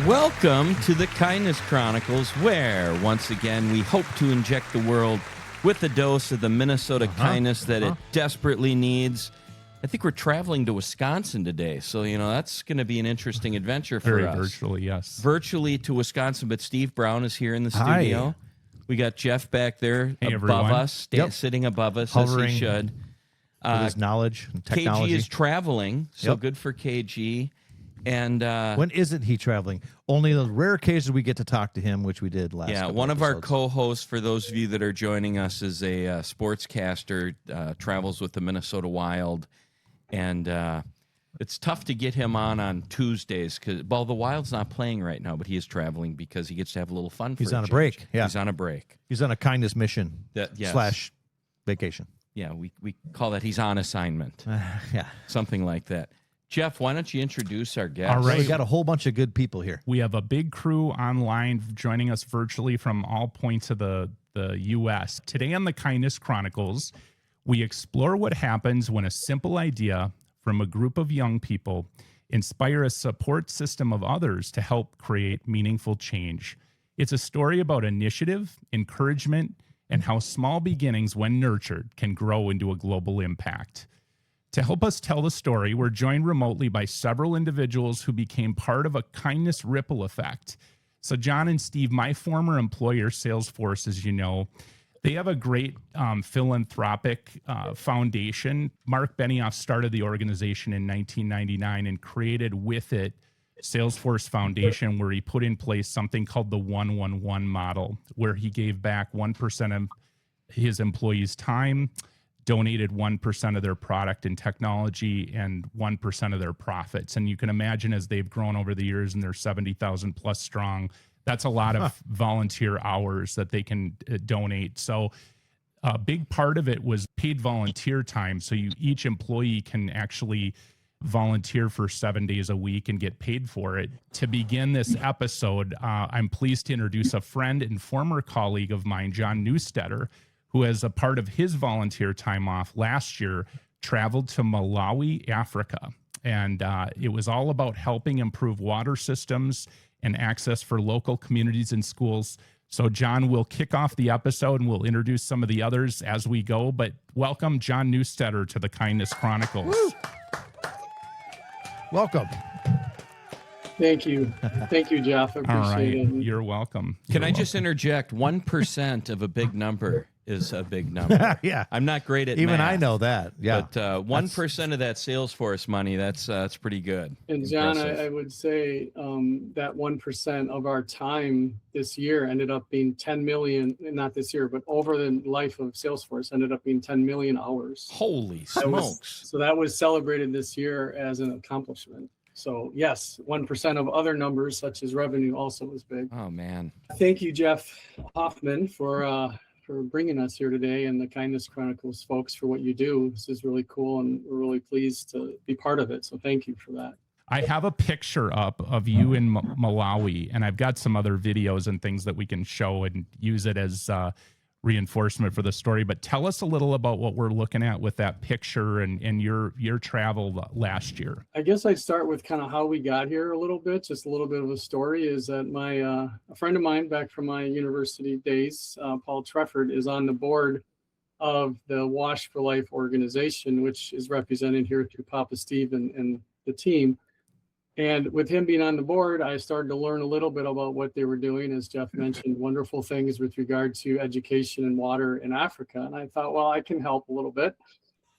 Welcome to the Kindness Chronicles, where, once again, we hope to inject the world with a dose of the Minnesota kindness that it desperately needs. I think we're traveling to Wisconsin today, so, that's going to be an interesting adventure for us. Very virtually, yes. Virtually to Wisconsin, but Steve Brown is here in the studio. Hi. We got Jeff back there above everyone. us, sitting above us, Hovering as he should. With his knowledge and technology. KG is traveling, so Yep. good for KG. And when isn't he traveling? Only the rare occasions we get to talk to him, which we did last. yeah, couple one of our episodes. co-hosts, for those of you that are joining us, is a sportscaster, travels with the Minnesota Wild, and it's tough to get him on Tuesdays because, well, the Wild's not playing right now, but he is traveling because he gets to have a little fun. He's for on a change. break. Yeah, he's on a break. He's on a kindness mission Yes. / vacation. Yeah, we call that he's on assignment, Yeah. something like that. Jeff, why don't you introduce our guest? All right. We got a whole bunch of good people here. We have a big crew online joining us virtually from all points of the U.S. Today on the Kindness Chronicles, we explore what happens when a simple idea from a group of young people inspire a support system of others to help create meaningful change. It's a story about initiative, encouragement, and how small beginnings, when nurtured, can grow into a global impact. To help us tell the story, we're joined remotely by several individuals who became part of a kindness ripple effect. So John and Steve, my former employer, Salesforce, as you know, they have a great philanthropic foundation. Mark Benioff started the organization in 1999 and created with it Salesforce Foundation, where he put in place something called the 1-1-1 model, where he gave back 1% of his employees' time, donated 1% of their product and technology, and 1% of their profits. And you can imagine, as they've grown over the years and they're 70,000 plus strong, that's a lot of volunteer hours that they can donate. So a big part of it was paid volunteer time. So each employee can actually volunteer for 7 days a week and get paid for it. To begin this episode, I'm pleased to introduce a friend and former colleague of mine, John Newstetter, who, as a part of his volunteer time off last year, traveled to Malawi, Africa. And it was all about helping improve water systems and access for local communities and schools. So John will kick off the episode and we'll introduce some of the others as we go. But welcome, John Newstetter, to the Kindness Chronicles. Woo! Welcome. Thank you. Thank you, Jeff. I All right, appreciate it. you're welcome. Can I just interject? 1% of a big number is a big number. Yeah. I'm not great at Even math, I know that. Yeah. But 1% of that Salesforce money, that's pretty good. And John, Impressive. I would say that 1% of our time this year ended up being 10 million, not this year, but over the life of Salesforce ended up being 10 million hours. Holy That was- smokes. So that was celebrated this year as an accomplishment. So yes, 1% of other numbers such as revenue also was big. Oh, man. Thank you, Jeff Hoffman, for bringing us here today, and the Kindness Chronicles folks for what you do. This is really cool, and we're really pleased to be part of it. So thank you for that. I have a picture up of you in Malawi, and I've got some other videos and things that we can show and use it as reinforcement for the story. But tell us a little about what we're looking at with that picture and your travel last year. I guess I'd start with kind of how we got here a little bit. Just a little bit of a story is that my a friend of mine back from my university days, Paul Trefford, is on the board of the Wash for Life organization, which is represented here through Papa Steve and the team. And with him being on the board, I started to learn a little bit about what they were doing, as Jeff mentioned, wonderful things with regard to education and water in Africa. And I thought, well, I can help a little bit.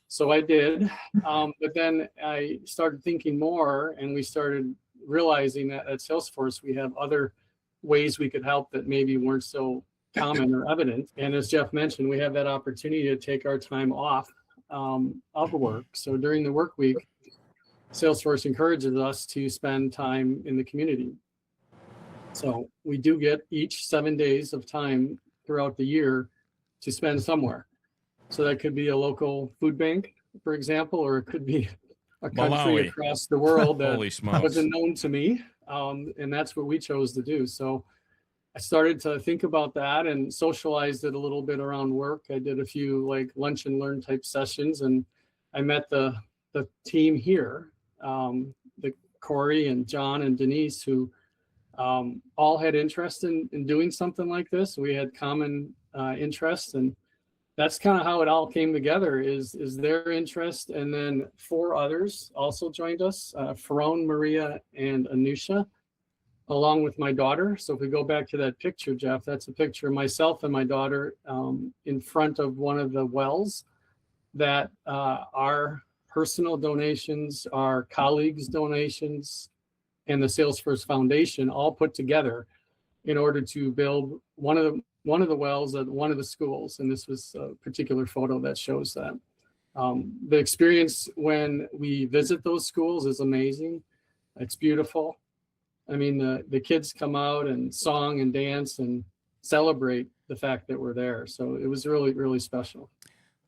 So I did. But then I started thinking more, and we started realizing that at Salesforce, we have other ways we could help that maybe weren't so common or evident. And as Jeff mentioned, we have that opportunity to take our time off of work. So during the work week, Salesforce encourages us to spend time in the community. So we do get each 7 days of time throughout the year to spend somewhere. So that could be a local food bank, for example, or it could be a country Malawi. across the world that Holy smokes. wasn't known to me. And that's what we chose to do. So I started to think about that and socialized it a little bit around work. I did a few like lunch and learn type sessions, and I met the team here, the Corey and John and Denise, who all had interest in doing something like this. We had common interests, and that's kind of how it all came together is their interest. And then 4 others also joined us, Ferone, Maria, and Anusha, along with my daughter. So if we go back to that picture, Jeff, that's a picture of myself and my daughter in front of one of the wells that our personal donations, our colleagues' donations, and the Salesforce Foundation all put together in order to build one of the wells at one of the schools. And this was a particular photo that shows that. The experience when we visit those schools is amazing. It's beautiful. I mean, the kids come out and song and dance and celebrate the fact that we're there. So it was really, really special.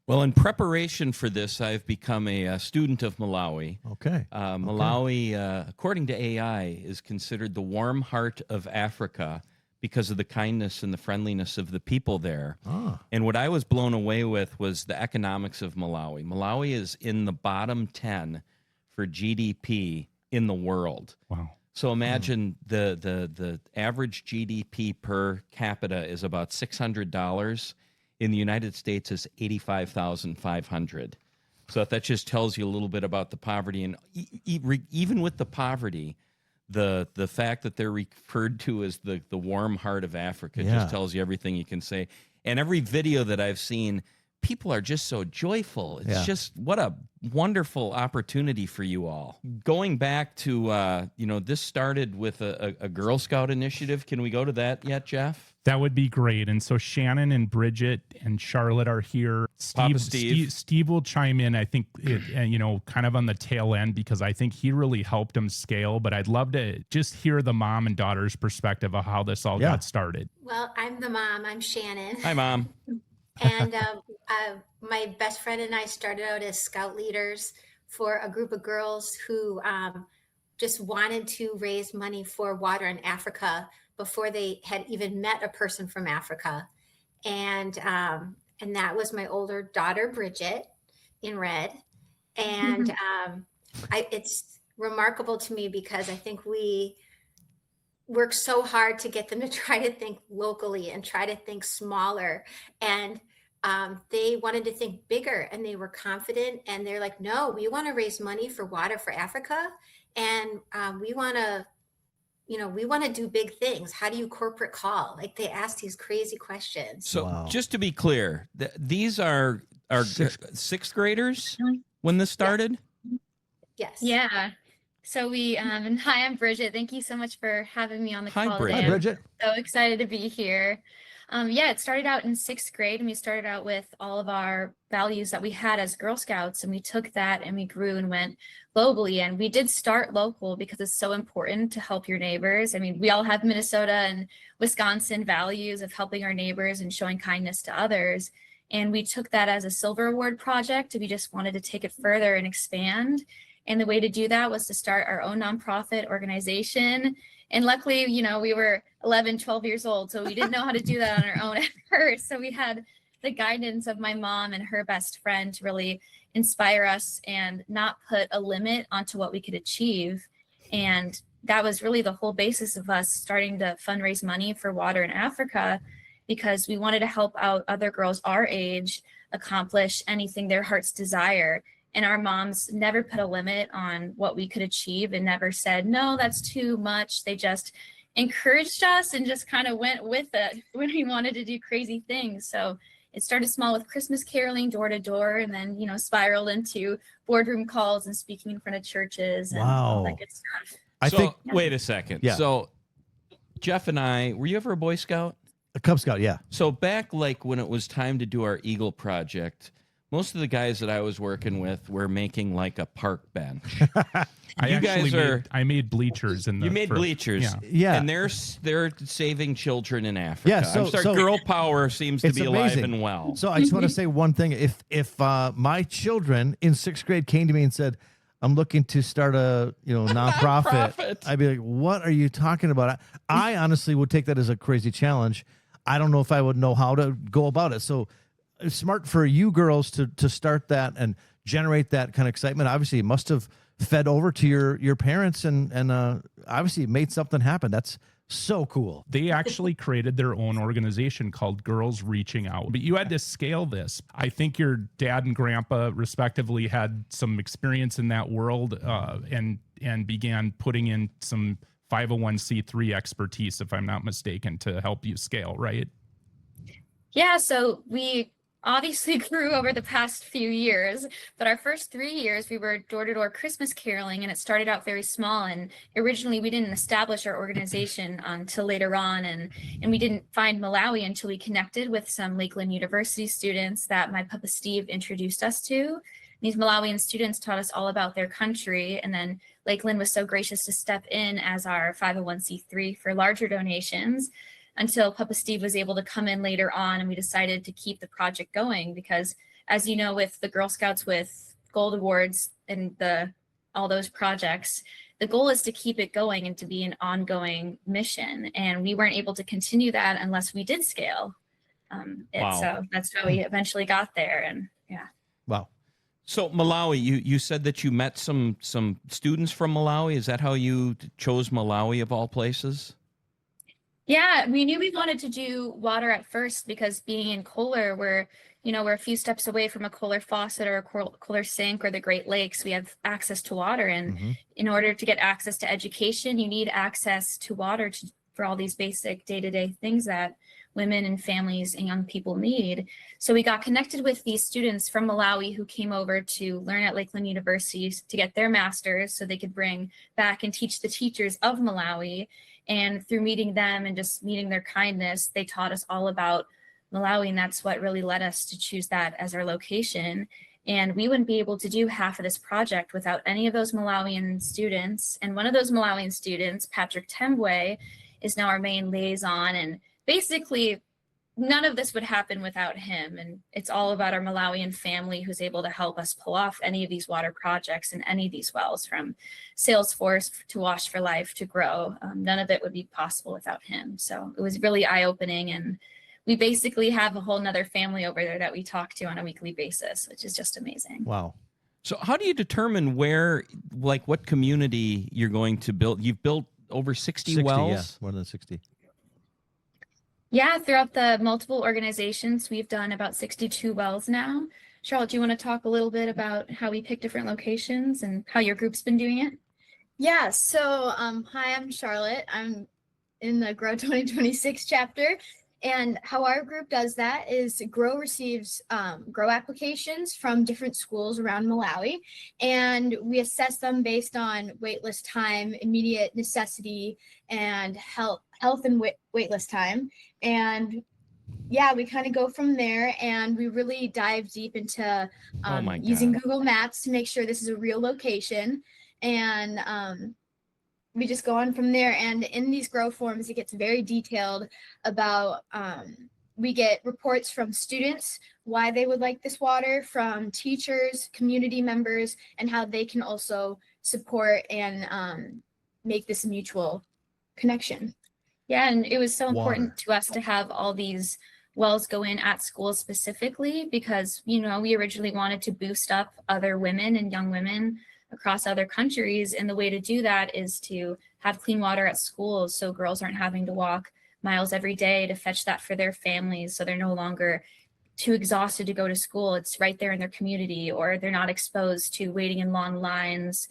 Well, in preparation for this, I've become a student of Malawi. Okay. Malawi, according to AI, is considered the warm heart of Africa because of the kindness and the friendliness of the people there. And what I was blown away with was the economics of Malawi. Malawi is in the bottom 10 for GDP in the world. Wow. So imagine the average GDP per capita is about $600. In the United States is $85,500. So that just tells you a little bit about the poverty. And even with the poverty, the fact that they're referred to as the warm heart of Africa just tells you everything you can say. And every video that I've seen, people are just so joyful. It's just what a wonderful opportunity for you all. Going back to, this started with a Girl Scout initiative. Can we go to that yet, Jeff? That would be great. And so Shannon and Bridget and Charlotte are here. Steve will chime in, I think, kind of on the tail end, because I think he really helped them scale. But I'd love to just hear the mom and daughter's perspective of how this all got started. Well, I'm the mom. I'm Shannon. Hi, Mom. And my best friend and I started out as scout leaders for a group of girls who just wanted to raise money for water in Africa before they had even met a person from Africa. And that was my older daughter, Bridget, in red. And it's remarkable to me because I think we worked so hard to get them to try to think locally and try to think smaller. And they wanted to think bigger, and they were confident, and they're like, no, we want to raise money for water for Africa. And we want to do big things. How do you corporate call? Like, they ask these crazy questions. So just to be clear, these are sixth graders when this started? Yes. Yeah. So and hi, I'm Bridget. Thank you so much for having me on the call Bridget. today. Hi, Bridget. So excited to be here. It started out in 6th grade, and we started out with all of our values that we had as Girl Scouts, and we took that and we grew and went globally. And we did start local because it's so important to help your neighbors. I mean, we all have Minnesota and Wisconsin values of helping our neighbors and showing kindness to others. And we took that as a silver award project, and we just wanted to take it further and expand. And the way to do that was to start our own nonprofit organization. And luckily, we were 11, 12 years old, so we didn't know how to do that on our own at first. So we had the guidance of my mom and her best friend to really inspire us and not put a limit onto what we could achieve. And that was really the whole basis of us starting to fundraise money for water in Africa, because we wanted to help out other girls our age accomplish anything their hearts desire. And our moms never put a limit on what we could achieve and never said, no, that's too much. They just encouraged us and just kind of went with it when we wanted to do crazy things. So it started small with Christmas caroling door to door, and then, spiraled into boardroom calls and speaking in front of churches and all that good stuff. Wait a second. Yeah. So Jeff and I, were you ever a Boy Scout? A Cub Scout, yeah. So back when it was time to do our Eagle project, most of the guys that I was working with were making like a park bench. I made bleachers in the. You made bleachers, yeah, and they're saving children in Africa. Yeah, so girl power seems to be amazing. Alive and well. So I just want to say one thing: if my children in 6th grade came to me and said, "I'm looking to start a nonprofit," I'd be like, "What are you talking about?" I honestly would take that as a crazy challenge. I don't know if I would know how to go about it. So. It's smart for you girls to start that and generate that kind of excitement. Obviously, it must have fed over to your parents and obviously it made something happen. That's So cool. They actually created their own organization called Girls Reaching Out. But you had to scale this. I think your dad and grandpa, respectively, had some experience in that world and began putting in some 501c3 expertise, if I'm not mistaken, to help you scale, right? Yeah, so we obviously grew over the past few years, but our first 3 years we were door-to-door Christmas caroling, and it started out very small. And originally we didn't establish our organization until later on, and we didn't find Malawi until we connected with some Lakeland University students that my Papa Steve introduced us to. These Malawian students taught us all about their country, and then Lakeland was so gracious to step in as our 501c3 for larger donations, until Papa Steve was able to come in later on, and we decided to keep the project going because, as you know, with the Girl Scouts with Gold Awards and all those projects, the goal is to keep it going and to be an ongoing mission. And we weren't able to continue that unless we did scale. Wow. So that's how we eventually got there. And yeah. Wow. So Malawi, you said that you met some students from Malawi. Is that how you chose Malawi of all places? Yeah, we knew we wanted to do water at first because being in Kohler, we're a few steps away from a Kohler faucet or a Kohler sink or the Great Lakes. We have access to water. And in order to get access to education, you need access to water for all these basic day-to-day things that women and families and young people need. So we got connected with these students from Malawi who came over to learn at Lakeland University to get their masters so they could bring back and teach the teachers of Malawi. And through meeting them and just meeting their kindness, they taught us all about Malawi. And that's what really led us to choose that as our location. And we wouldn't be able to do half of this project without any of those Malawian students. And one of those Malawian students, Patrick Tembwe, is now our main liaison. And basically, none of this would happen without him. And it's all about our Malawian family who's able to help us pull off any of these water projects and any of these wells, from Salesforce to Wash for Life to Grow. None of it would be possible without him. So it was really eye-opening. And we basically have a whole nother family over there that we talk to on a weekly basis, which is just amazing. Wow. So how do you determine what community you're going to build? You've built over 60 wells? Yeah, more than 60. Yeah, throughout the multiple organizations, we've done about 62 wells now. Charlotte, do you want to talk a little bit about how we pick different locations and how your group's been doing it? Yeah, so hi, I'm Charlotte. I'm in the Grow 2026 chapter. And how our group does that is Grow receives Grow applications from different schools around Malawi, and we assess them based on waitlist time, immediate necessity, and health and waitlist time. And yeah, we kind of go from there, and we really dive deep into using Google Maps to make sure this is a real location. And we just go on from there. And in these Grow forms, it gets very detailed about, we get reports from students, why they would like this water, from teachers, community members, and how they can also support and make this a mutual connection. Yeah, and it was so important to us to have all these wells go in at schools specifically because, we originally wanted to boost up other women and young women across other countries. And the way to do that is to have clean water at schools so girls aren't having to walk miles every day to fetch that for their families. So they're no longer too exhausted to go to school. It's right there in their community, or they're not exposed to waiting in long lines.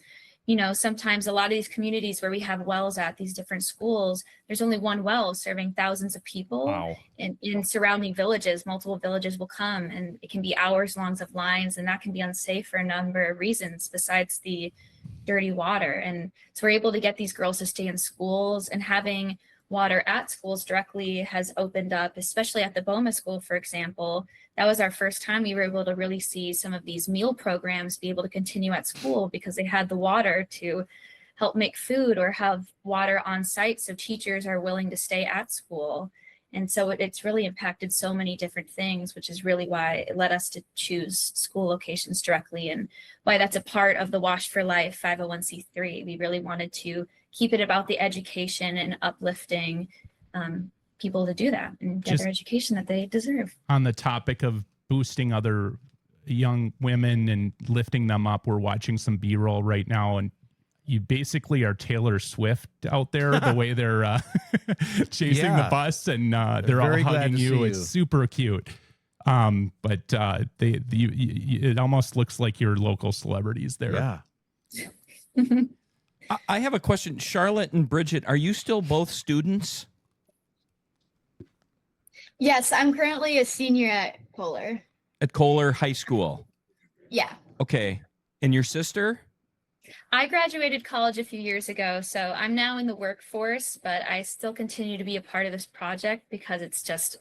Sometimes a lot of these communities where we have wells at these different schools, there's only one well serving thousands of people. Wow. In surrounding villages, multiple villages will come, and it can be hours longs of lines, and that can be unsafe for a number of reasons besides the dirty water. And so we're able to get these girls to stay in schools, and having water at schools directly has opened up, especially at the Boma School, for example. That was our first time we were able to really see some of these meal programs be able to continue at school because they had the water to help make food or have water on site, so teachers are willing to stay at school. And so it's really impacted so many different things, which is really why it led us to choose school locations directly, and why that's a part of the Wash for Life 501c3. We really wanted to keep it about the education and uplifting people to do that and get their education that they deserve. On the topic of boosting other young women and lifting them up, we're watching some B-roll right now, and you basically are Taylor Swift out there, the way they're chasing the bus and they're all very glad hugging to you. see It's you. super cute. But it almost looks like your local celebrities there. Yeah. I have a question. Charlotte and Bridget, are you still both students? Yes, I'm currently a senior at Kohler. At Kohler High School? Yeah. Okay. And your sister? I graduated college a few years ago, so I'm now in the workforce, but I still continue to be a part of this project because it's just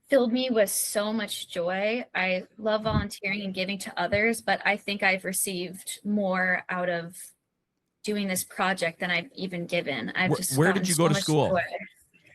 filled me with so much joy. I love volunteering and giving to others, but I think I've received more out of doing this project than I've even given. Where did you go to school? Joy.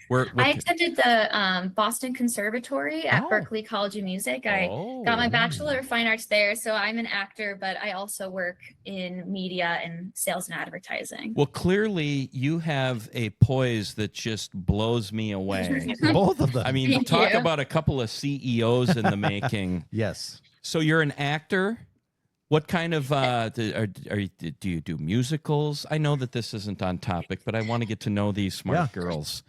What I attended the Boston Conservatory at Berklee College of Music. I got my Bachelor of Fine Arts there, so I'm an actor, but I also work in media and sales and advertising. Well, clearly you have a poise that just blows me away. Both of them. I mean, Thank talk you. about a couple of CEOs in the making. Yes. So you're an actor? What kind of do you do musicals? I know that this isn't on topic, but I want to get to know these smart girls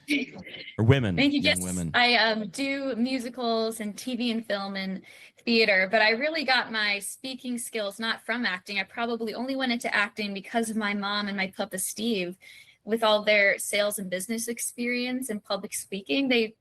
or women. Thank you. Young Yes, women. I do musicals and TV and film and theater, but I really got my speaking skills not from acting. I probably only went into acting because of my mom and my papa Steve. With all their sales and business experience and public speaking, they,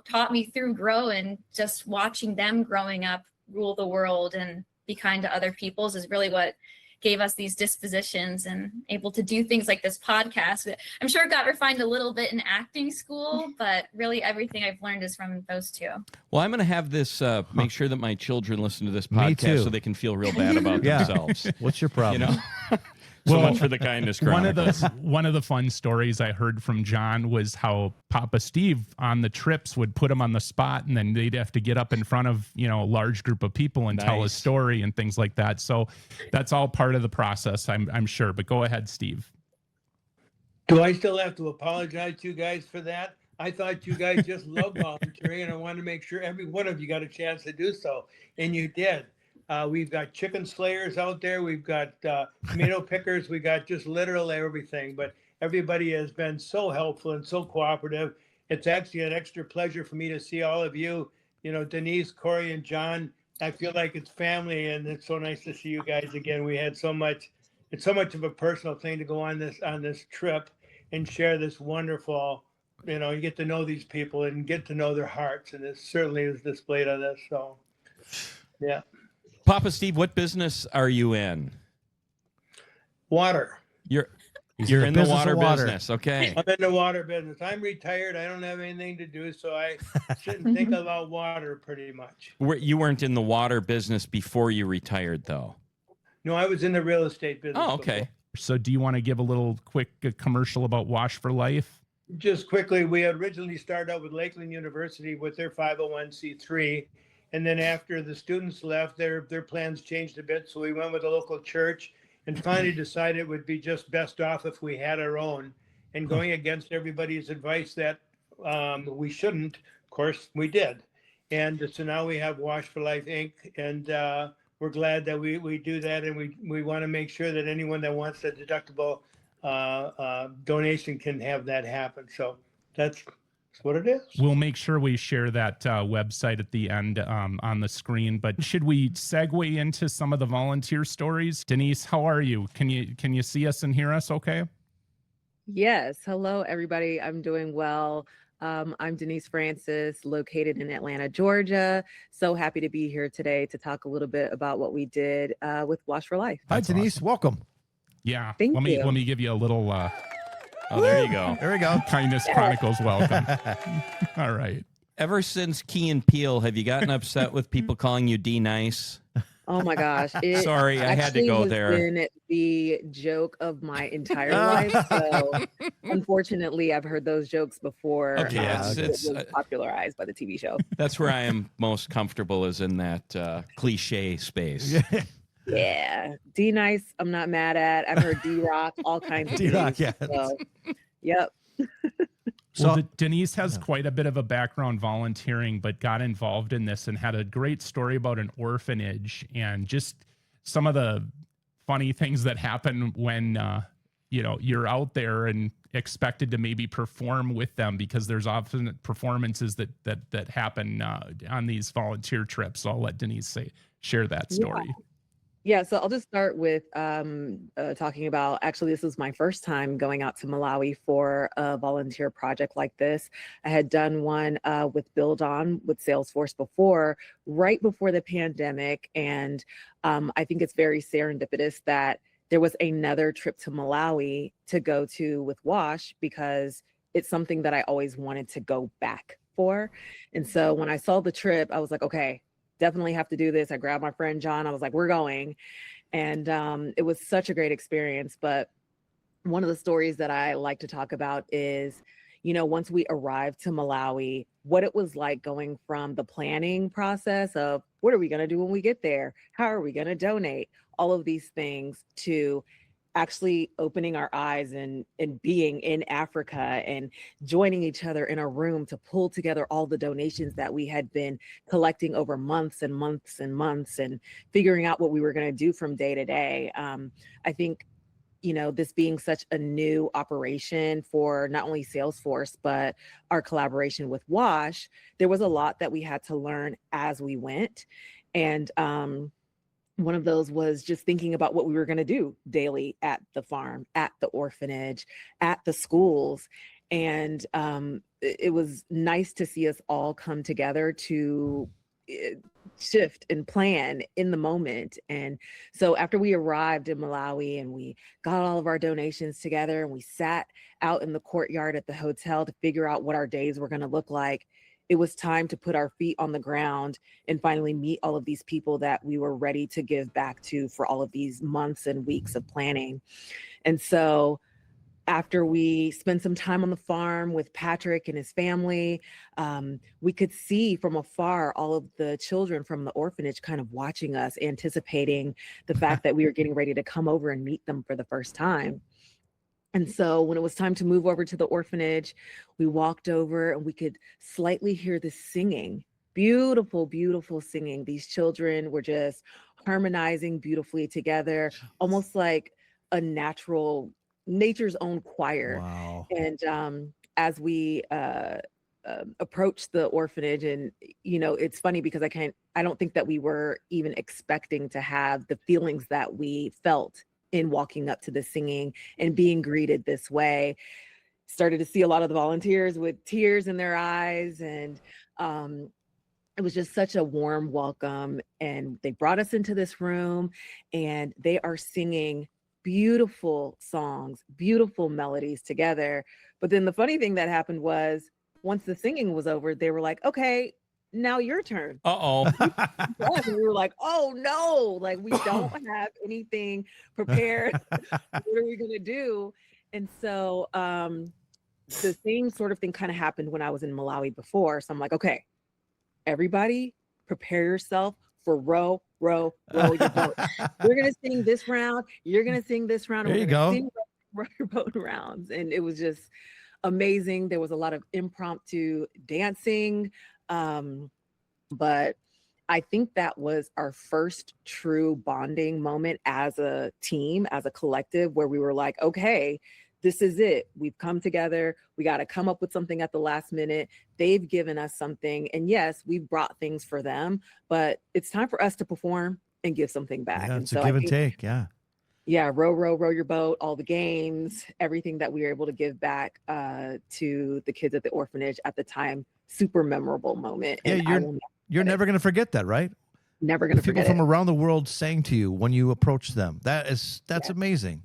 taught me through growing, just watching them growing up rule the world and be kind to other people's is really what gave us these dispositions and able to do things like this podcast. I'm sure it got refined a little bit in acting school, but really everything I've learned is from those two. Well, I'm going to have this, make sure that my children listen to this Me too. podcast so they can feel real bad about themselves. What's your problem? So much for the Kindness Chronicles. One of the fun stories I heard from John was how Papa Steve on the trips would put him on the spot, and then they'd have to get up in front of a large group of people and tell a Nice. story and things like that. So that's all part of the process, I'm sure. But go ahead, Steve. Do I still have to apologize to you guys for that? I thought you guys just love volunteering, and I wanted to make sure every one of you got a chance to do so, and you did. We've got chicken slayers out there. We've got tomato pickers. We got just literally everything. But everybody has been so helpful and so cooperative. It's actually an extra pleasure for me to see all of you. Denise, Corey, and John. I feel like it's family, and it's so nice to see you guys again. We had so much. It's so much of a personal thing to go on this trip and share this wonderful. You get to know these people and get to know their hearts, and it certainly is displayed on this. So, yeah. Papa Steve, what business are you in? Water. You're He's in the business of water water. business. Okay. I'm in the water business. I'm retired. I don't have anything to do, so I shouldn't think about water pretty much. You weren't in the water business before you retired, though. No, I was in the real estate business. Oh, okay. So do you want to give a little quick commercial about Wash for Life? Just quickly, we originally started out with Lakeland University with their 501c3. And then after the students left, their plans changed a bit. So we went with a local church and finally decided it would be just best off if we had our own. And going against everybody's advice that we shouldn't, of course, we did. And so now we have Wash for Life, Inc. And we're glad that we do that. And we want to make sure that anyone that wants a deductible donation can have that happen. So that's what it is. We'll make sure we share that website at the end on the screen. But should we segue into some of the volunteer stories? Denise, how are you? Can you see us and hear us okay? Yes. Hello, everybody. I'm doing well. I'm Denise Francis, located in Atlanta, Georgia. So happy to be here today to talk a little bit about what we did with Wash for Life. Hi, That's Denise. awesome. Welcome. Yeah. Thank let me you. let me give you a little Oh, there you go. There we go. Kindness Chronicles welcome. All right. Ever since Key and Peele, have you gotten upset with people calling you D Nice? Oh my gosh. It Sorry, I had to actually go has there. been the joke of my entire life. So unfortunately, I've heard those jokes before. Okay, it's- it was popularized by the TV show. That's where I am most comfortable, is in that cliche space. Yeah. D Nice, I'm not mad at. I've heard D Rock, all kinds of D-Rock, things. yeah. So, yep. Well, So- Denise has Yeah. quite a bit of a background volunteering, but got involved in this and had a great story about an orphanage and just some of the funny things that happen when you're out there and expected to maybe perform with them, because there's often performances that happen on these volunteer trips. So I'll let Denise share that story. Yeah, so I'll just start with talking about, actually, this was my first time going out to Malawi for a volunteer project like this. I had done one with Build On with Salesforce before, right before the pandemic. And I think it's very serendipitous that there was another trip to Malawi to go to with WASH, because it's something that I always wanted to go back for. And so when I saw the trip, I was like, okay, definitely have to do this. I grabbed my friend John. I was like, we're going. And it was such a great experience. But one of the stories that I like to talk about is, once we arrived to Malawi, what it was like going from the planning process of what are we going to do when we get there? How are we going to donate? All of these things, to actually opening our eyes and being in Africa and joining each other in a room to pull together all the donations that we had been collecting over months and months and months, and figuring out what we were going to do from day to day. I think, this being such a new operation for not only Salesforce, but our collaboration with WASH, there was a lot that we had to learn as we went. And one of those was just thinking about what we were going to do daily at the farm, at the orphanage, at the schools. And it was nice to see us all come together to shift and plan in the moment. And so after we arrived in Malawi and we got all of our donations together and we sat out in the courtyard at the hotel to figure out what our days were going to look like, it was time to put our feet on the ground and finally meet all of these people that we were ready to give back to for all of these months and weeks of planning. And so after we spent some time on the farm with Patrick and his family, we could see from afar all of the children from the orphanage kind of watching us, anticipating the fact that we were getting ready to come over and meet them for the first time. And so when it was time to move over to the orphanage, we walked over and we could slightly hear the singing, beautiful, beautiful singing. These children were just harmonizing beautifully together, almost like a nature's own choir. Wow. And as we approached the orphanage, and it's funny because I don't think that we were even expecting to have the feelings that we felt in walking up to the singing and being greeted this way. Started to see a lot of the volunteers with tears in their eyes, and it was just such a warm welcome. And they brought us into this room and they are singing beautiful songs, beautiful melodies together. But then the funny thing that happened was, once the singing was over, they were like, okay, now your turn. Uh-oh. And we were like, oh no, like we don't have anything prepared. What are we gonna do? And so the same sort of thing kind of happened when I was in Malawi before. So I'm like, okay, everybody prepare yourself for row your boat. We're gonna sing this round, you're gonna sing this round, and There we're you gonna go. sing row your boat rounds. And it was just amazing. There was a lot of impromptu dancing. But I think that was our first true bonding moment as a team, as a collective, where we were like, okay, this is it. We've come together. We got to come up with something at the last minute. They've given us something. And yes, we've brought things for them, but it's time for us to perform and give something back. Yeah, And it's a so give I and think, take. Yeah. yeah, row your boat, all the games, everything that we were able to give back to the kids at the orphanage at the time. Super memorable moment. Yeah, And I will you're never going to forget that, right? never going to People forget from it. around the world sang to you when you approached them. That's Yes. amazing.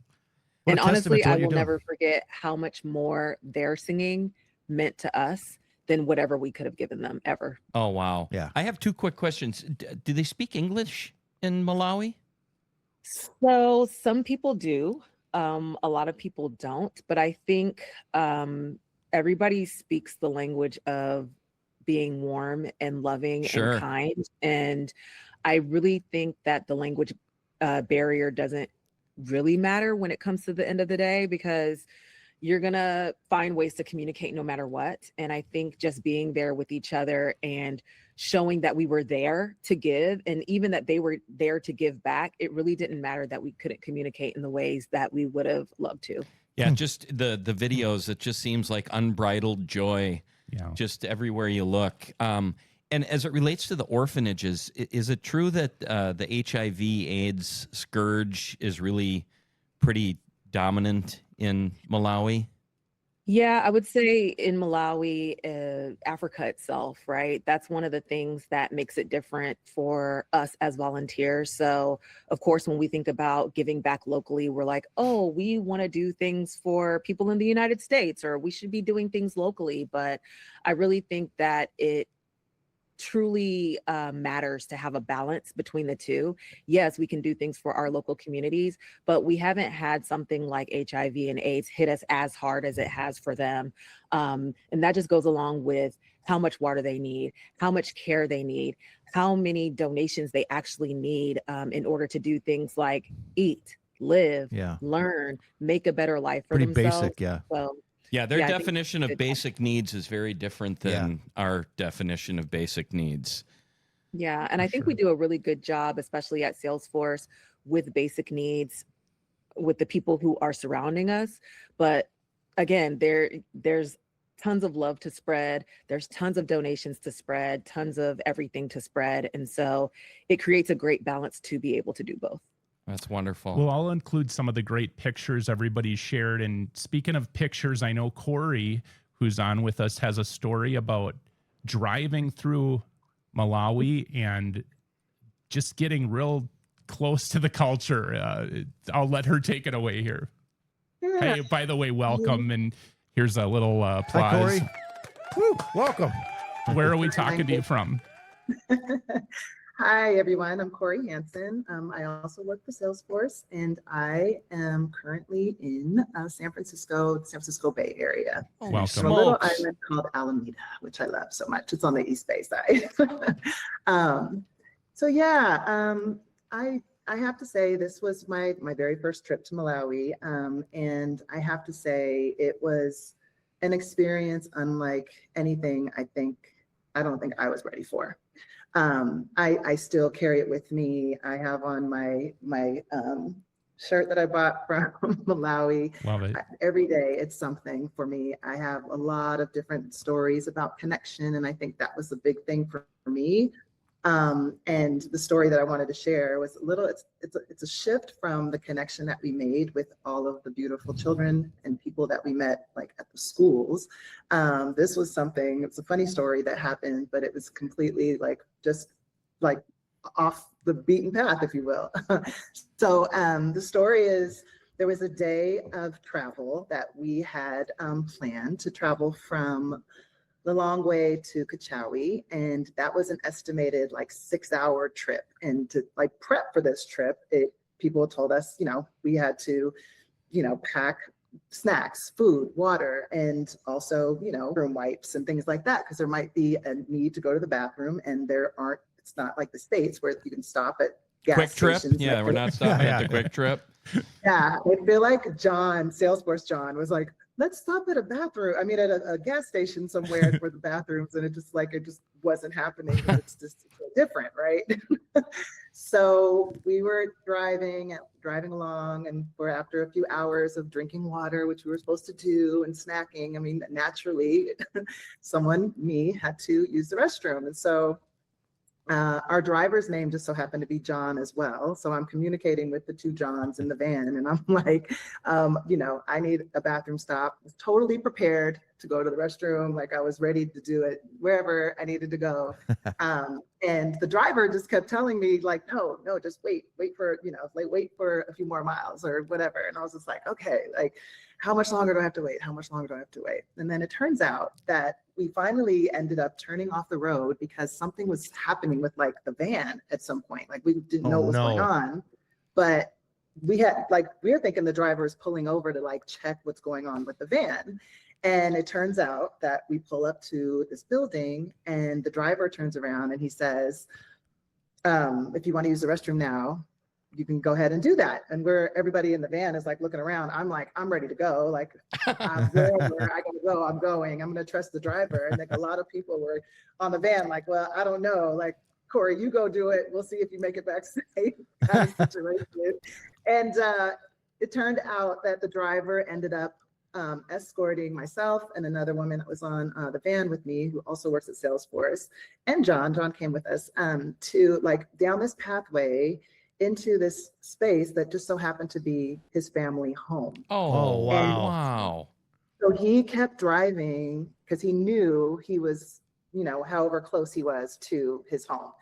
What And a testament honestly, to I what you're will doing. never forget how much more their singing meant to us than whatever we could have given them ever. Oh, wow. Yeah. I have two quick questions. Do they speak English in Malawi? So some people do, a lot of people don't, but I think everybody speaks the language of being warm and loving Sure. and kind. And I really think that the language barrier doesn't really matter when it comes to the end of the day, because you're going to find ways to communicate no matter what. And I think just being there with each other and showing that we were there to give, and even that they were there to give back, it really didn't matter that we couldn't communicate in the ways that we would have loved to. Yeah, just the videos, it just seems like unbridled joy, just everywhere you look. And as it relates to the orphanages, is it true that the HIV/AIDS scourge is really pretty dominant in Malawi? Yeah, I would say in Malawi, Africa itself, right? That's one of the things that makes it different for us as volunteers. So, of course, when we think about giving back locally, we're like, oh, we want to do things for people in the United States, or we should be doing things locally. But I really think that it truly matters to have a balance between the two. Yes, we can do things for our local communities, but we haven't had something like HIV and AIDS hit us as hard as it has for them. And that just goes along with how much water they need, how much care they need, how many donations they actually need in order to do things like eat, live, learn, make a better life for Pretty themselves. basic, yeah. So, yeah, their definition of basic needs is very different than our definition of basic needs. Yeah, and I think we do a really good job, especially at Salesforce, with basic needs, with the people who are surrounding us. But again, there's tons of love to spread. There's tons of donations to spread, tons of everything to spread. And so it creates a great balance to be able to do both. That's wonderful. Well, I'll include some of the great pictures everybody shared. And speaking of pictures, I know Corey, who's on with us, has a story about driving through Malawi and just getting real close to the culture. I'll let her take it away here. Yeah. Hey, by the way, welcome. And here's a little applause. Hi, Corey. Woo, welcome. Where are we talking to you from? Hi, everyone. I'm Corey Hansen. I also work for Salesforce, and I am currently in San Francisco Bay Area. Welcome. A little island called Alameda, which I love so much. It's on the East Bay side. I have to say this was my very first trip to Malawi, and I have to say it was an experience unlike anything I don't think I was ready for. I still carry it with me. I have on my shirt that I bought from Malawi. Love it. Every day it's something for me. I have a lot of different stories about connection, and I think that was the big thing for me. And the story that I wanted to share was it's a shift from the connection that we made with all of the beautiful children and people that we met like at the schools. This was something, it's a funny story that happened, but it was completely just off the beaten path, if you will. So the story is, there was a day of travel that we had planned to travel from the long way to Kachawi, and that was an estimated 6-hour trip. And to prep for this trip, people told us, we had to, pack snacks, food, water, and also, room wipes and things like that, because there might be a need to go to the bathroom, and it's not like the States where you can stop at gas Quick Trip? stations. Yeah, we're not stopping at the Quick Trip. Yeah, I feel like Salesforce John was like, let's stop at at a gas station somewhere for the bathrooms. And it just wasn't happening. It's just different, right? So we were driving along, and we're after a few hours of drinking water, which we were supposed to do, and snacking. Naturally, me, had to use the restroom. And so our driver's name just so happened to be John as well. So I'm communicating with the two Johns in the van, and I'm like, I need a bathroom stop. I was totally prepared to go to the restroom. I was ready to do it wherever I needed to go. And the driver just kept telling me no, just wait for a few more miles or whatever. And I was just like, okay, how much longer do I have to wait? How much longer do I have to wait? And then it turns out that we finally ended up turning off the road because something was happening with the van at some point. We didn't know what was going on, but we were thinking the driver was pulling over to check what's going on with the van. And it turns out that we pull up to this building, and the driver turns around and he says, if you want to use the restroom now, you can go ahead and do that. And everybody in the van is like looking around. I'm like, I'm ready to go. Like, wherever I gotta go, I'm going. I'm gonna trust the driver. And like a lot of people were on the van, like, well, I don't know. Like, Corey, you go do it. We'll see if you make it back safe, kind of situation. And it turned out that the driver ended up escorting myself and another woman that was on the van with me, who also works at Salesforce, and John came with us to like down this pathway into this space that just so happened to be his family home. Oh, wow. And Wow. so he kept driving because he knew he was, you know, however close he was to his home.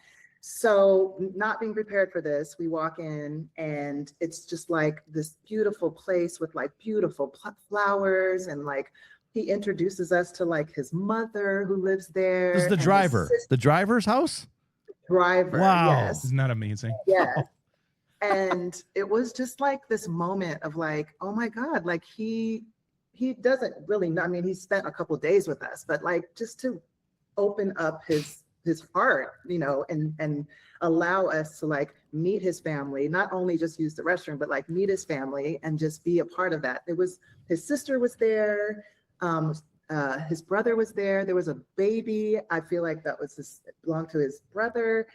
So not being prepared for this, we walk in and it's just like this beautiful place with like beautiful flowers, and like he introduces us to like his mother who lives there. This is the driver. The driver's house? Driver. Wow. Yes. Isn't that amazing? Yeah. And it was just like this moment of like, oh my God, like he doesn't really know. I mean, he spent a couple of days with us, but like just to open up his heart, you know, and allow us to like meet his family, not only just use the restroom, but like meet his family and just be a part of that. It was, his sister was there. His brother was there. There was a baby. I feel like that was belonged to his brother.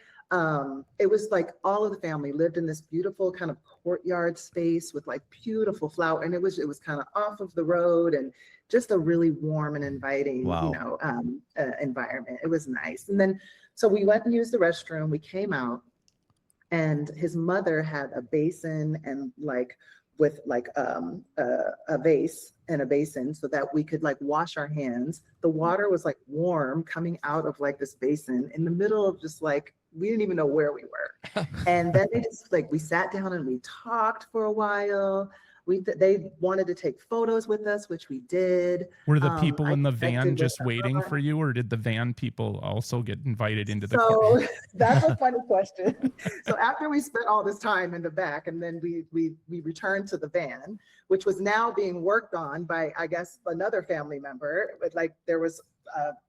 It was like all of the family lived in this beautiful kind of courtyard space with like beautiful flower. And it was kind of off of the road and just a really warm and inviting, Wow. you know, environment. It was nice. And then, so we went and used the restroom. We came out and his mother had a basin and like with like a vase and a basin so that we could like wash our hands. The water was like warm coming out of like this basin in the middle of just like, we didn't even know where we were. And then they just like, we sat down and we talked for a while. They wanted to take photos with us, which we did. Were the people I in the connected van with just the waiting mother. for you, or did the van people also get invited into the So that's a funny question. So after we spent all this time in the back, and then we returned to the van, which was now being worked on by, I guess, another family member. But like there was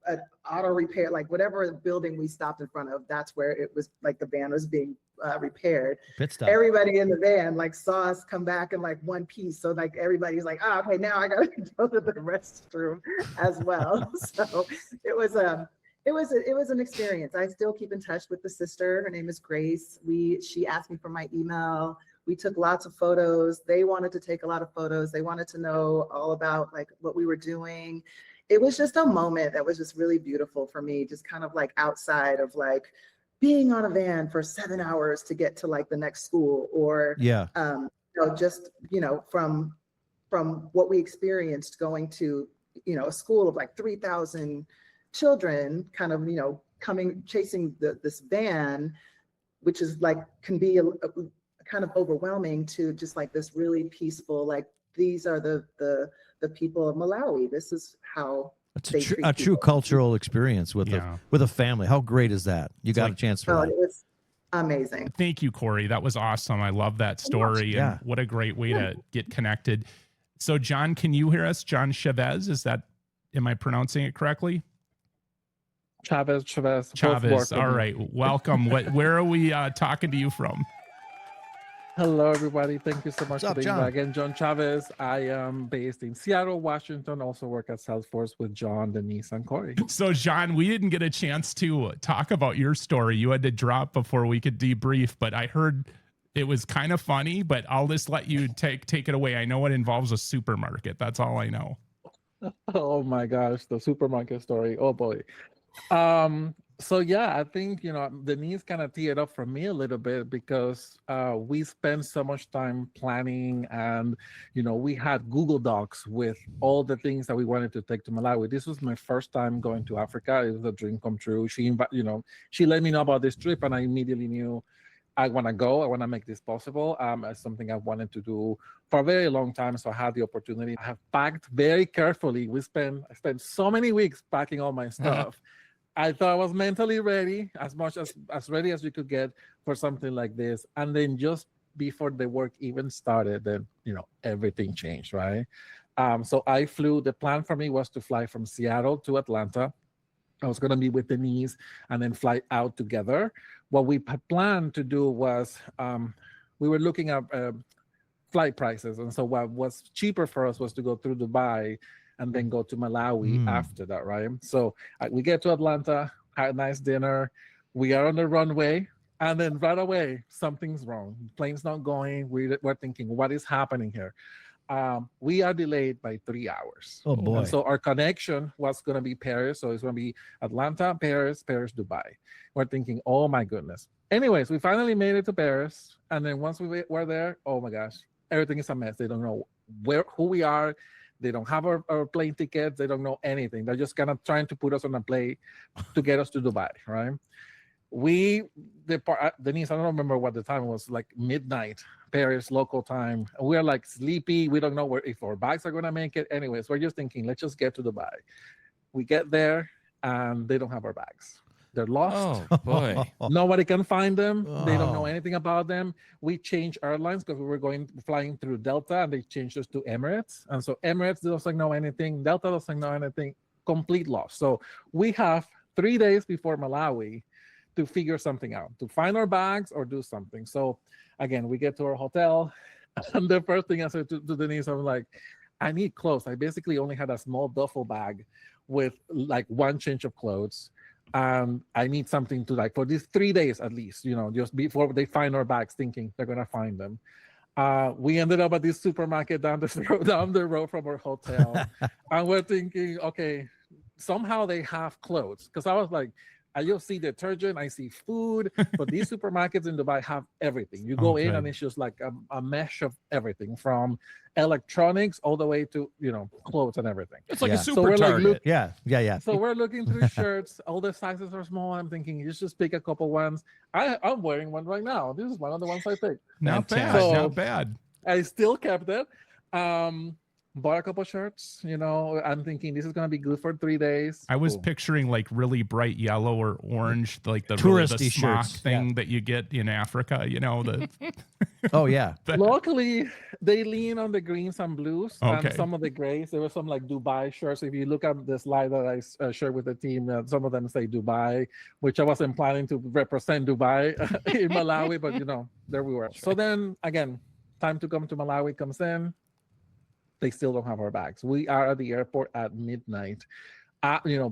an auto repair, like whatever building we stopped in front of, that's where it was like the van was being repaired. Pit stop. Everybody in the van like saw us come back in like one piece. So like everybody's like, oh, okay, now I gotta go to the restroom as well. So it was an experience. I still keep in touch with the sister. Her name is Grace. She asked me for my email. We took lots of photos. They wanted to take a lot of photos. They wanted to know all about like what we were doing. It was just a moment that was just really beautiful for me, just kind of like outside of like being on a van for 7 hours to get to like the next school, or Yeah. you know, just, you know, from what we experienced going to, you know, a school of like 3,000 children kind of, you know, chasing this van, which is like, can be a kind of overwhelming, to just like this really peaceful, like, these are the people of Malawi. This is how It's they a treat true people. cultural experience with Yeah. a family. How great is that? You got like- a chance for Oh, that. it was amazing. Thank you, Corey. That was awesome. I love that story. Yeah. And what a great way to get connected. So, John, can you hear us? John Chavez, am I pronouncing it correctly? Chavez. Chavez. All right. Welcome. Where are we talking to you from? Hello, everybody. Thank you so much What's up, for being John? back again. John Chavez. I am based in Seattle, Washington. Also work at Salesforce with John, Denise, and Corey. So, John, we didn't get a chance to talk about your story. You had to drop before we could debrief, but I heard it was kind of funny, but I'll just let you take it away. I know it involves a supermarket. That's all I know. Oh my gosh, the supermarket story. Oh boy. So yeah, I think, you know, Denise kind of teed it up for me a little bit because we spent so much time planning, and, you know, we had Google Docs with all the things that we wanted to take to Malawi. This was my first time going to Africa. It was a dream come true. She let me know about this trip, and I immediately knew I want to go. I want to make this possible. It's something I wanted to do for a very long time. So I had the opportunity. I have packed very carefully. I spent so many weeks packing all my stuff. I thought I was mentally ready, as ready as you could get for something like this. And then just before the work even started, then, you know, everything changed, right? So I flew. The plan for me was to fly from Seattle to Atlanta. I was going to be with Denise and then fly out together. What we planned to do was we were looking at flight prices. And so what was cheaper for us was to go through Dubai and then go to Malawi after that, right? So we get to Atlanta, had a nice dinner. We are on the runway, and then right away, something's wrong. Plane's not going. We're thinking, what is happening here? We are delayed by 3 hours. Oh, boy. And so our connection was going to be Paris. So it's going to be Atlanta, Paris, Dubai. We're thinking, oh my goodness. Anyways, we finally made it to Paris. And then once we were there, oh my gosh, everything is a mess. They don't know who we are. They don't have our plane tickets. They don't know anything. They're just kind of trying to put us on a plane to get us to Dubai, right? Denise, I don't remember what the time was, like midnight, Paris local time. We're like sleepy. We don't know if our bags are going to make it. Anyways, we're just thinking, let's just get to Dubai. We get there and they don't have our bags. They're lost. Oh, boy. Nobody can find them. They don't know anything about them. We changed airlines because we were flying through Delta, and they changed us to Emirates. And so Emirates doesn't know anything. Delta doesn't know anything. Complete loss. So we have 3 days before Malawi to figure something out, to find our bags or do something. So again, we get to our hotel, and the first thing I said to Denise, I'm like, I need clothes. I basically only had a small duffel bag with like one change of clothes. I need something to, like, for these 3 days at least, just before they find our bags, thinking they're gonna find them. We ended up at this supermarket down the road from our hotel, and we're thinking, okay, somehow they have clothes, because I was like, I just see detergent, I see food, but these supermarkets in Dubai have everything. You go in and it's just like a mesh of everything, from electronics all the way to, clothes and everything. It's like a super Target. Yeah. So we're looking through shirts. All the sizes are small. I'm thinking, you just pick a couple ones. I'm wearing one right now. This is one of the ones I picked. Not bad. So Not bad. I still kept it. Bought a couple shirts, I'm thinking this is going to be good for 3 days. I was picturing like really bright yellow or orange, like the touristy smock shirts thing that you get in Africa, Oh, yeah. Luckily, they lean on the greens and blues and some of the grays. There were some like Dubai shirts. If you look at the slide that I shared with the team, some of them say Dubai, which I wasn't planning to represent Dubai in Malawi, but there we were. So then again, time to come to Malawi comes in. They still don't have our bags. We are at the airport at midnight.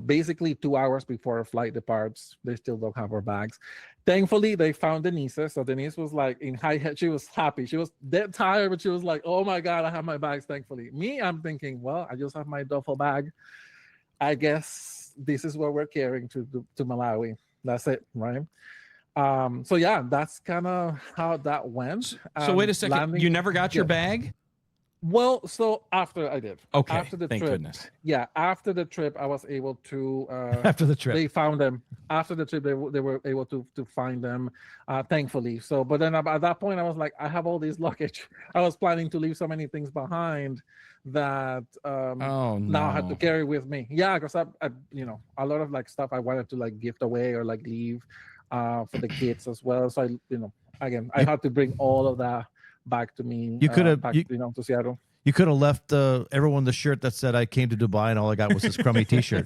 Basically 2 hours before our flight departs. They still don't have our bags. Thankfully, they found Denise. So Denise was like in high head. She was happy. She was dead tired, but she was like, oh my God, I have my bags, thankfully. Me, I'm thinking, well, I just have my duffel bag. I guess this is what we're carrying to Malawi. That's it, right? So yeah, that's kind of how that went. So wait a second. You never got your bag? Well, so after I did. Okay. After the Thank trip. Goodness. Yeah. After the trip, I was able to. After the trip. They found them. After the trip, they were able to find them, thankfully. So, but then at that point, I was like, I have all this luggage. I was planning to leave so many things behind that now I had to carry with me. Yeah, because I a lot of like stuff I wanted to like gift away or like leave for the kids as well. So I had to bring all of that back to me. You could have, to Seattle. You could have left everyone the shirt that said I came to Dubai and all I got was this crummy T-shirt.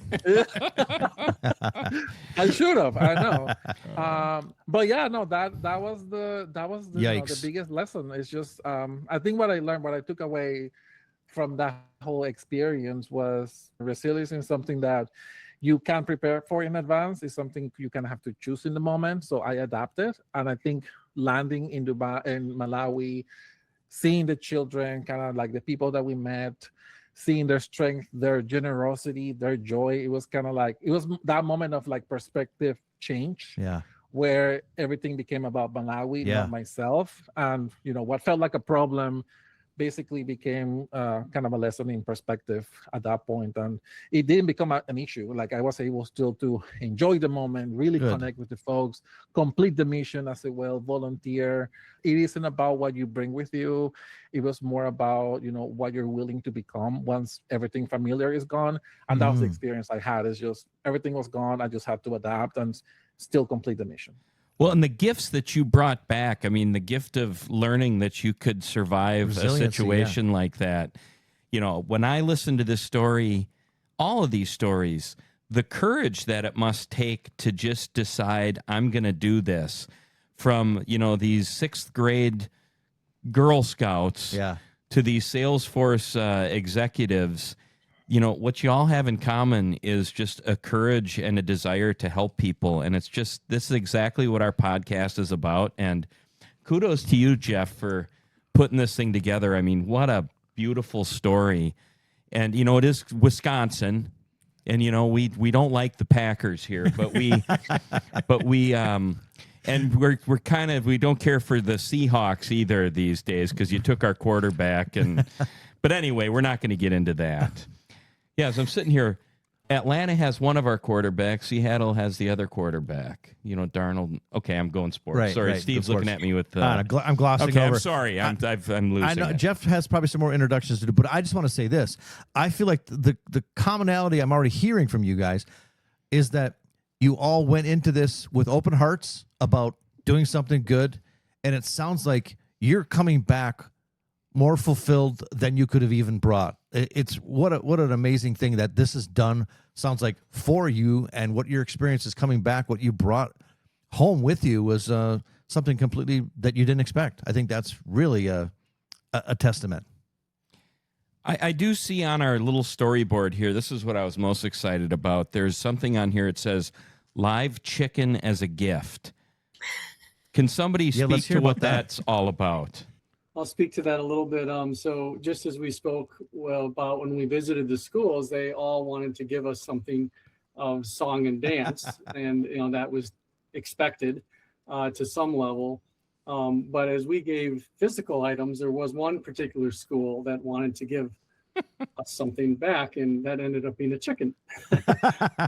I should have. I know. But yeah, no, that was the the biggest lesson. It's just I think what I learned, what I took away from that whole experience was resilience is something that you can prepare for in advance. It's something you can have to choose in the moment. So I adapted, and I think landing in Dubai, in Malawi, seeing the children, kind of like the people that we met, seeing their strength, their generosity, their joy. It was kind of like, it was that moment of like perspective change. Yeah. Where everything became about Malawi, not myself. And, what felt like a problem basically became kind of a lesson in perspective at that point. And it didn't become an issue. Like I was able still to enjoy the moment, really connect with the folks, complete the mission as well, volunteer. It isn't about what you bring with you. It was more about, what you're willing to become once everything familiar is gone. And that was the experience I had. It's just everything was gone. I just had to adapt and still complete the mission. Well, and the gifts that you brought back, I mean, the gift of learning that you could survive a situation like that. When I listen to this story, all of these stories, the courage that it must take to just decide I'm going to do this from, these 6th grade Girl Scouts Yeah. to these Salesforce executives, you know, what you all have in common is just a courage and a desire to help people. And it's just, this is exactly what our podcast is about. And kudos to you, Jeff, for putting this thing together. I mean, what a beautiful story. And, you know, it is Wisconsin. And, you know, we don't like the Packers here, but and we're kind of, we don't care for the Seahawks either these days because you took our quarterback. But anyway, we're not going to get into that. Yeah, as I'm sitting here, Atlanta has one of our quarterbacks. Seattle has the other quarterback. You know, Darnold. Okay, I'm going sports. Right, Sorry, right, Steve's looking at me with. I'm glossing okay, over. I'm sorry. I'm losing. I know it. Jeff has probably some more introductions to do, but I just want to say this. I feel like the commonality I'm already hearing from you guys is that you all went into this with open hearts about doing something good, and it sounds like you're coming back more fulfilled than you could have even brought. It's what an amazing thing that this is done. Sounds like for you, and what your experience is coming back, what you brought home with you was something completely that you didn't expect. I think that's really a testament. I do see on our little storyboard here, this is what I was most excited about. There's something on here. It says live chicken as a gift. Can somebody speak to what that's all about? I'll speak to that a little bit. So just as we spoke about when we visited the schools, they all wanted to give us something of song and dance, and you know that was expected to some level. But as we gave physical items, there was one particular school that wanted to give us something back, and that ended up being a chicken.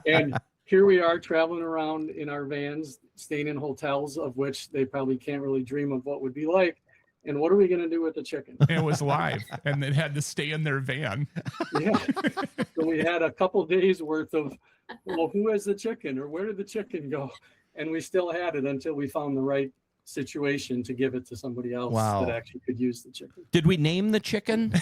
And here we are traveling around in our vans, staying in hotels of which they probably can't really dream of what would be like. And what are we going to do with the chicken? It was live, and it had to stay in their van. Yeah. So we had a couple days worth of, well, who has the chicken or where did the chicken go? And we still had it until we found the right situation to give it to somebody else that actually could use the chicken. Did we name the chicken?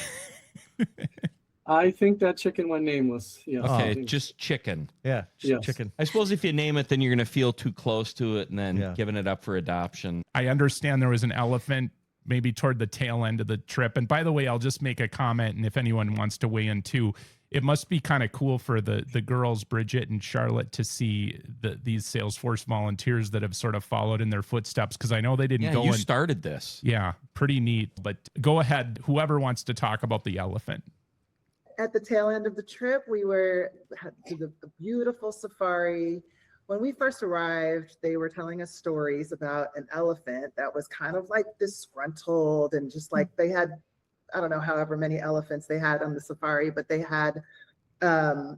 I think that chicken went nameless. Yeah. Okay, just chicken. Yeah, Yes. chicken. I suppose if you name it, then you're going to feel too close to it and then giving it up for adoption. I understand there was an elephant maybe toward the tail end of the trip. And by the way, I'll just make a comment, and if anyone wants to weigh in too, it must be kind of cool for the girls, Bridget and Charlotte, to see these Salesforce volunteers that have sort of followed in their footsteps, because I know they didn't go. You started this. Yeah, pretty neat. But go ahead, whoever wants to talk about the elephant. At the tail end of the trip, we were to the beautiful safari. When we first arrived, they were telling us stories about an elephant that was kind of like disgruntled, and just like they had, I don't know, however many elephants they had on the safari, but they had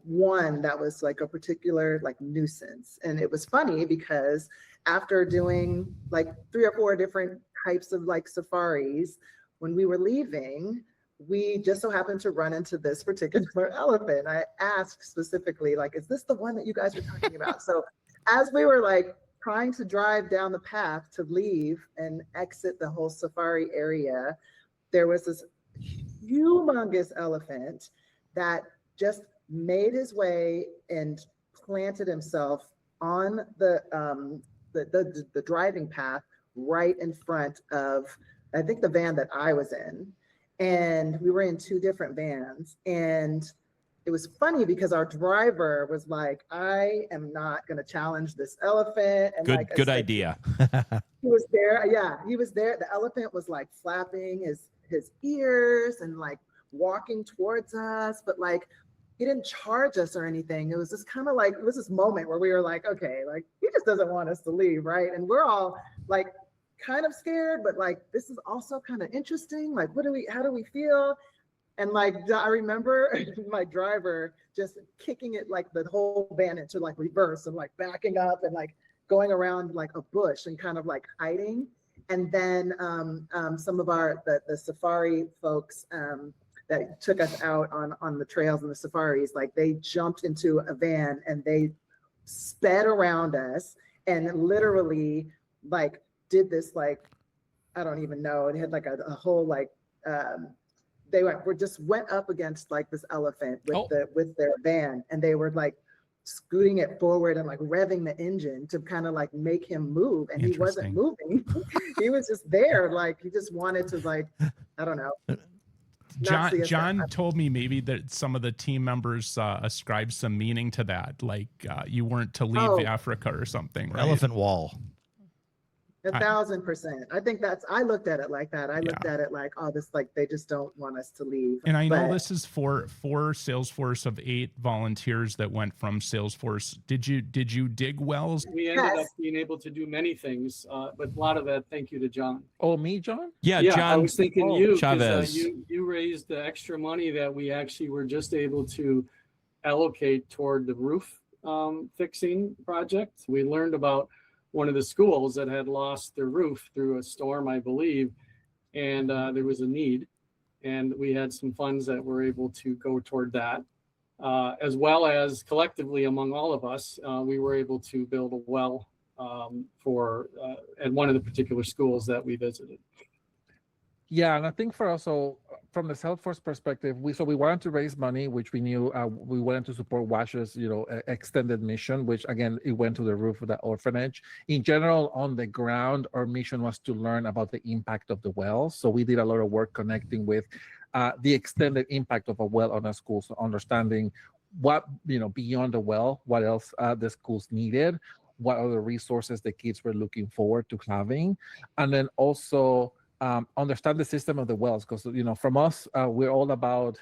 one that was like a particular like nuisance. And it was funny because after doing like 3 or 4 different types of like safaris, when we were leaving, we just so happened to run into this particular elephant. I asked specifically, like, is this the one that you guys were talking about? So as we were like trying to drive down the path to leave and exit the whole safari area, there was this humongous elephant that just made his way and planted himself on the driving path right in front of, I think, the van that I was in. And we were in 2 different vans. And it was funny because our driver was like, I am not going to challenge this elephant. And good idea. He was there. Yeah, he was there. The elephant was like flapping his ears and like walking towards us, but like he didn't charge us or anything. It was just kind of like, it was this moment where we were like, okay, like he just doesn't want us to leave, right? And we're all like kind of scared, but like this is also kind of interesting. Like, how do we feel? And like I remember my driver just kicking it like the whole van into like reverse and like backing up and like going around like a bush and kind of like hiding. And then some of the safari folks that took us out on the trails and the safaris, like they jumped into a van and they sped around us and literally like did this, like, I don't even know. It had like a whole like, went up against like this elephant with their van, and they were like scooting it forward and like revving the engine to kind of like make him move, and he wasn't moving. He was just there, like he just wanted to, like, I don't know. John told me maybe that some of the team members ascribed some meaning to that, like you weren't to leave Africa or something, right? Elephant wall. 1,000%. I think I looked at it like that. I looked at it like, oh, this, like, they just don't want us to leave. And I know this is for Salesforce of 8 volunteers that went from Salesforce. Did you dig wells? We ended up being able to do many things, but a lot of that, thank you to John. Oh, me, John? Yeah, John. I was thinking you, Chavez. You raised the extra money that we actually were just able to allocate toward the roof fixing project. We learned about one of the schools that had lost their roof through a storm, I believe, and there was a need, and we had some funds that were able to go toward that, as well as collectively among all of us, we were able to build a well for at one of the particular schools that we visited. Yeah, and I think for also from the Salesforce perspective, we wanted to raise money, which we knew we wanted to support WASH's extended mission, which again it went to the roof of the orphanage. In general, on the ground, our mission was to learn about the impact of the well. So we did a lot of work connecting with the extended impact of a well on a school, so understanding what beyond the well, what else the schools needed, what other resources the kids were looking forward to having, and then also understand the system of the wells, because from us we're all about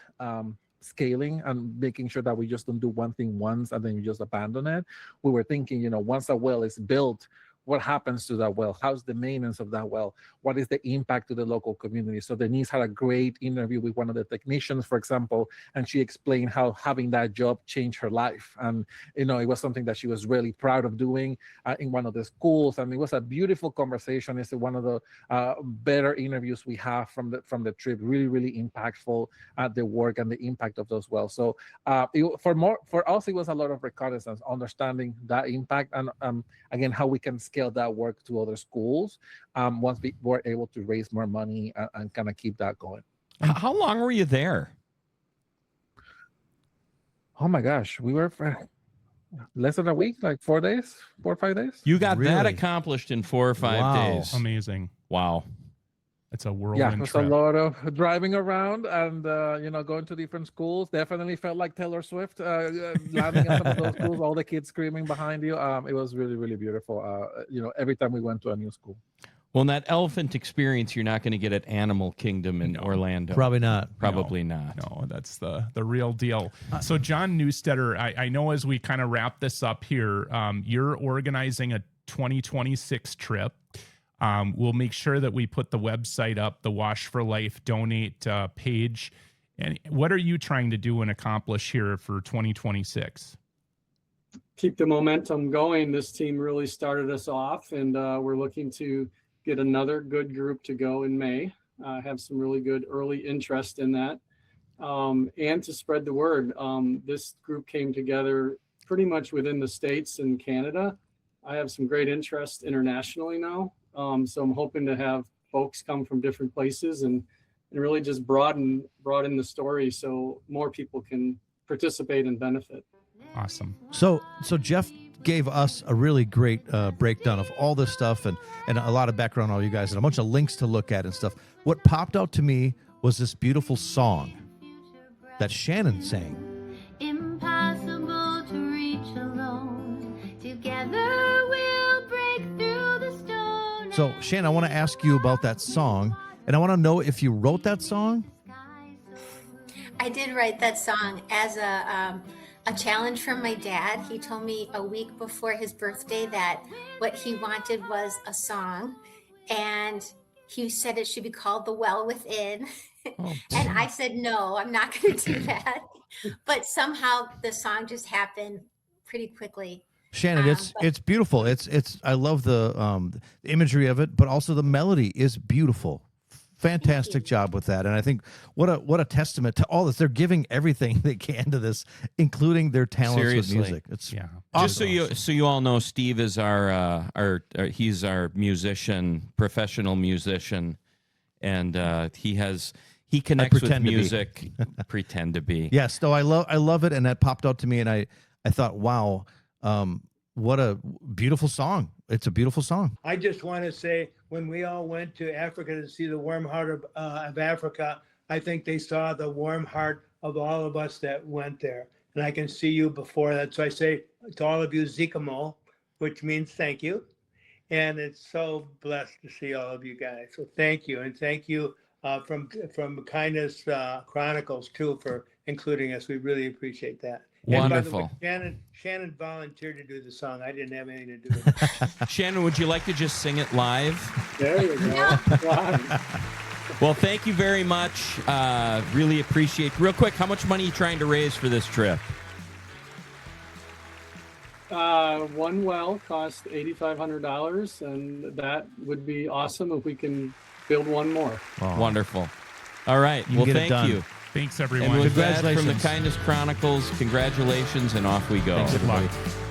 scaling and making sure that we just don't do one thing once and then you just abandon it. We were thinking, once a well is built, what happens to that well? How's the maintenance of that well? What is the impact to the local community? So Denise had a great interview with one of the technicians, for example, and she explained how having that job changed her life. And, it was something that she was really proud of doing in one of the schools. And it was a beautiful conversation. It's one of the better interviews we have from the trip. Really, really impactful at the work and the impact of those wells. So for us, it was a lot of reconnaissance, understanding that impact, and again, how we can scale that work to other schools once we were able to raise more money and kind of keep that going. How long were you there? Oh my gosh, we were for less than a week, like 4 days, 4 or 5 days. You got that accomplished in 4 or 5 days. Amazing. Wow. It's a whirlwind it's trip. a lot of driving around and going to different schools. Definitely felt like Taylor Swift landing at some of those schools, all the kids screaming behind you. It was really, really beautiful. Every time we went to a new school. Well, in that elephant experience, you're not going to get at Animal Kingdom in Orlando. Probably not. Probably not. No, that's the real deal. So, John Newstetter, I know as we kind of wrap this up here, you're organizing a 2026 trip. We'll make sure that we put the website up, the Wash for Life donate page. And what are you trying to do and accomplish here for 2026? Keep the momentum going. This team really started us off, and we're looking to get another good group to go in May. Have some really good early interest in that, and to spread the word. This group came together pretty much within the States and Canada. I have some great interest internationally now. So I'm hoping to have folks come from different places and really just broaden the story so more people can participate and benefit. Awesome. So Jeff gave us a really great breakdown of all this stuff and a lot of background on all you guys and a bunch of links to look at and stuff. What popped out to me was this beautiful song that Shannon sang. Impossible to reach alone. Together we'll break through the stone. So, Shannon, I want to ask you about that song, and I want to know if you wrote that song. I did write that song as a challenge from my dad. He told me a week before his birthday that what he wanted was a song, and he said it should be called The Well Within. And I said, no, I'm not going to do that. But somehow the song just happened pretty quickly. Shannon, it's beautiful. It's I love the imagery of it, but also the melody is beautiful. Fantastic job with that. And I think what a testament to all this. They're giving everything they can to this, including their talents with music. It's awesome. Just so you all know, Steve is he's our musician, professional musician, and he connects with music. Pretend to be. Yes, no, I love it, and that popped out to me, and I thought, wow, what a beautiful song. It's a beautiful song. I just want to say, when we all went to Africa to see the warm heart of Africa, I think they saw the warm heart of all of us that went there. And I can see you before that. So I say to all of you, Zikamo, which means thank you. And it's so blessed to see all of you guys. So thank you. And thank you from Kindness Chronicles, too, for including us. We really appreciate that. Wonderful. And by the way, Shannon volunteered to do the song. I didn't have anything to do with it. Shannon, would you like to just sing it live? There you go. Well, thank you very much. Really appreciate. Real quick, how much money are you trying to raise for this trip? One well cost $8,500, and that would be awesome if we can build one more. Oh. Wonderful. All right. You Well, can get it thank done. you. Thanks, everyone. And with that, from the Congratulations. Kindness Chronicles, congratulations, and off we go. Thanks, Good luck. everybody.